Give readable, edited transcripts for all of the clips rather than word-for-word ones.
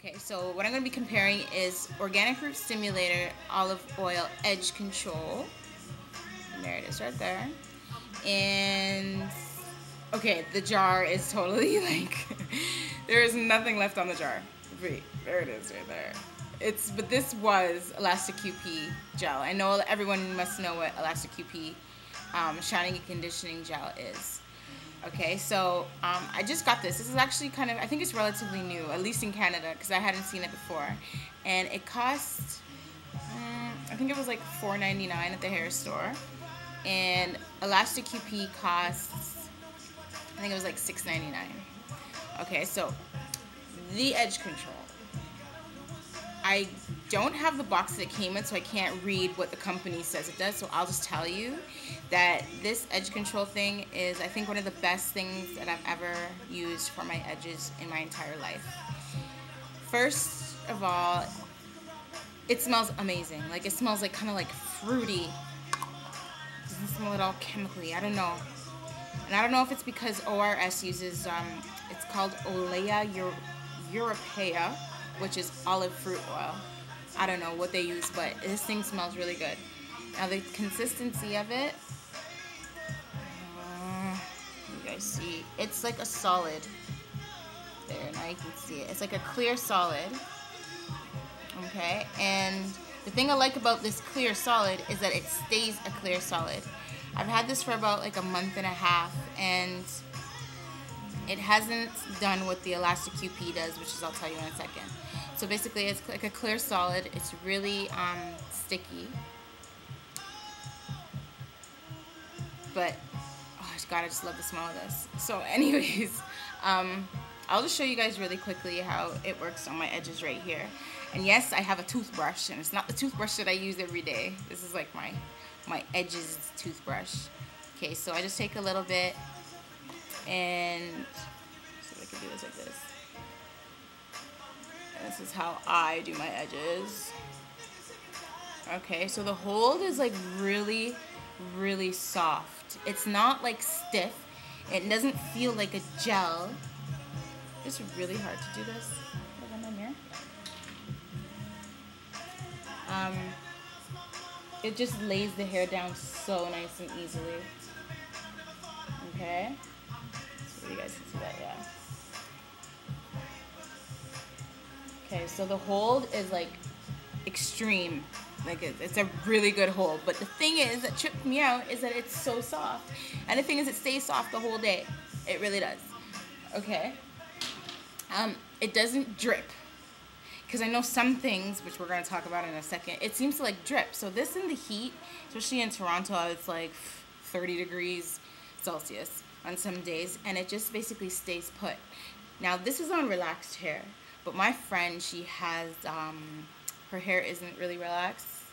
Okay, so what I'm going to be comparing is Organic Fruit Stimulator Olive Oil Edge Control. And there it is right there. And, okay, the jar is totally like, there is nothing left on the jar. Wait, there it is right there. But this was Elasta QP gel. I know everyone must know what Elasta QP shining and conditioning gel is. Okay, so I just got this. This is actually kind of, I think it's relatively new, at least in Canada, because I hadn't seen it before. And it cost, I think it was like $4.99 at the hair store. And Elasta QP costs, I think it was like $6.99. Okay, so the edge control. I don't have the box that it came in, so I can't read what the company says it does, so I'll just tell you that this edge control thing is, I think, one of the best things that I've ever used for my edges in my entire life. First of all, it smells amazing. Like, it smells like kind of like fruity. It doesn't smell at all chemically. I don't know. And I don't know if it's because ORS uses, it's called Olea Europea, which is olive fruit oil. I don't know what they use, but this thing smells really good. Now the consistency of it, you guys see, it's like a solid. There, now you can see it. It's like a clear solid. Okay, and the thing I like about this clear solid is that it stays a clear solid. I've had this for about like a month and a half, and it hasn't done what the Elasta QP does, which is I'll tell you in a second. So basically, it's like a clear solid. It's really sticky, but oh God, I just love the smell of this. So, anyways, I'll just show you guys really quickly how it works on my edges right here. And yes, I have a toothbrush, and it's not the toothbrush that I use every day. This is like my edges toothbrush. Okay, so I just take a little bit, and so I can do this like this. This is how I do my edges. Okay, so the hold is like really, really soft. It's not like stiff. It doesn't feel like a gel. It's really hard to do this. It just lays the hair down so nice and easily. Okay, so you guys can see that, yeah. Okay, so the hold is like extreme, like it's a really good hold. But the thing is that tripped me out is that it's so soft, and the thing is it stays soft the whole day. It really does. Okay, it doesn't drip, because I know some things, which we're going to talk about in a second, it seems to like drip. So this in the heat, especially in Toronto, it's like 30 degrees Celsius on some days, and it just basically stays put. Now this is on relaxed hair. But my friend, she has, her hair isn't really relaxed.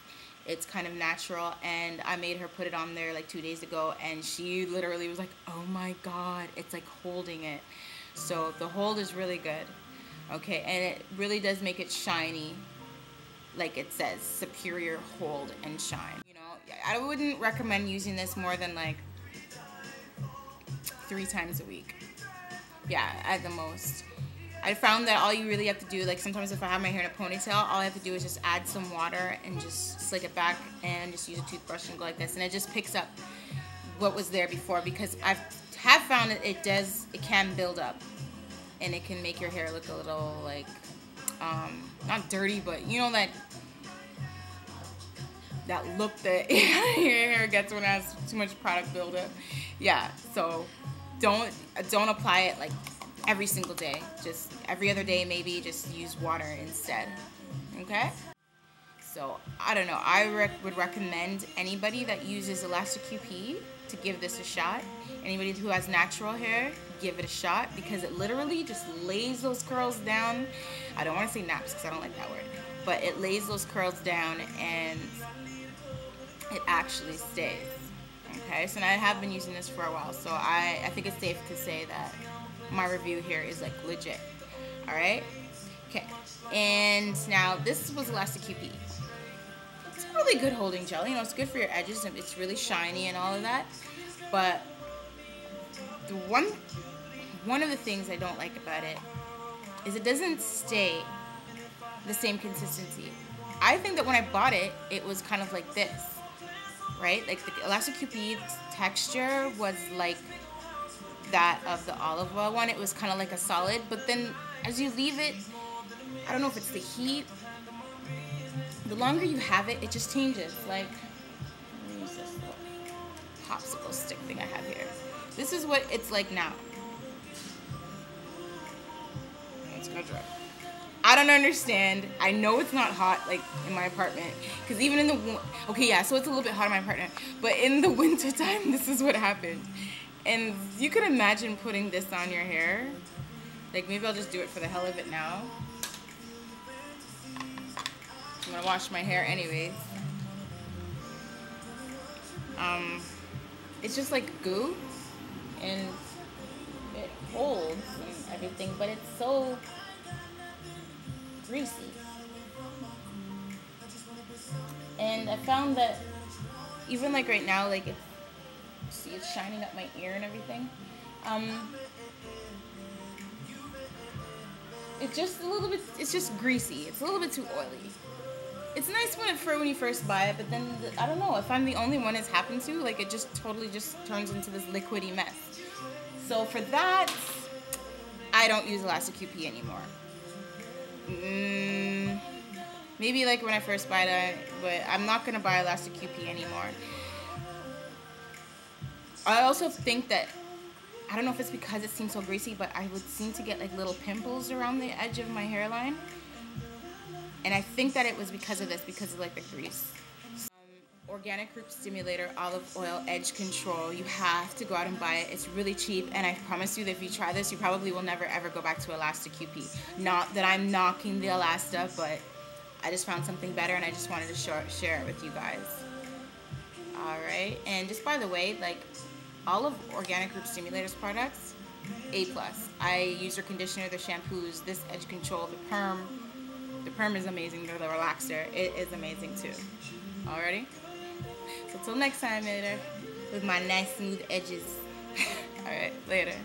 It's kind of natural, and I made her put it on there like 2 days ago, and she literally was like, oh my God, it's like holding it. So the hold is really good, okay, and it really does make it shiny, like it says, superior hold and shine. You know, I wouldn't recommend using this more than like 3 times a week. Yeah, at the most. I found that all you really have to do, like sometimes if I have my hair in a ponytail, all I have to do is just add some water and just slick it back and just use a toothbrush and go like this, and it just picks up what was there before, because I have found that it can build up, and it can make your hair look a little like, not dirty, but you know that look that your hair gets when it has too much product buildup. Yeah, so don't apply it like every single day. Just every other day, maybe just use water instead. Okay? So, I don't know. I would recommend anybody that uses Elasta QP to give this a shot. Anybody who has natural hair, give it a shot, because it literally just lays those curls down. I don't want to say naps because I don't like that word, but it lays those curls down and it actually stays. Okay? So now I have been using this for a while, so I think it's safe to say that my review here is like legit. Alright? Okay. And now this was Elasta QP. It's a really good holding gel. You know, it's good for your edges and it's really shiny and all of that. But the one of the things I don't like about it is it doesn't stay the same consistency. I think that when I bought it, it was kind of like this, right? Like the Elasta QP's texture was like that of the olive oil one. It was kind of like a solid, but then as you leave it, I don't know if it's the heat, the longer you have it, it just changes. Like, let me use this little popsicle stick thing I have here. This is what it's like now. It's gonna dry. I don't understand. I know it's not hot like in my apartment, because even in the okay, yeah, so it's a little bit hot in my apartment, but in the winter time, this is what happened. And you can imagine putting this on your hair. Like, maybe I'll just do it for the hell of it now. I'm gonna wash my hair anyways. It's just like goo, and it holds and everything, but it's so greasy. And I found that even like right now, like see, it's shining up my ear and everything. It's just a little bit, it's just greasy. It's a little bit too oily. It's nice when you first buy it, but then, I don't know, if I'm the only one it's happened to, like it just totally just turns into this liquidy mess. So for that, I don't use Elasta QP anymore. Maybe like when I first buy it, but I'm not gonna buy Elasta QP anymore. I also think that, I don't know if it's because it seems so greasy, but I would seem to get like little pimples around the edge of my hairline. And I think that it was because of this, because of like the grease. Organic Root Stimulator Olive Oil Edge Control. You have to go out and buy it. It's really cheap, and I promise you that if you try this, you probably will never ever go back to Elasta QP. Not that I'm knocking the Elasta, but I just found something better, and I just wanted to share it with you guys. Alright, and just by the way, like all of Organic Root Stimulator's products, A+. I use their conditioner, the shampoos, this edge control, the perm. The perm is amazing, the relaxer, it is amazing too. Alrighty? So till next time, later, with my nice smooth edges. Alright, later.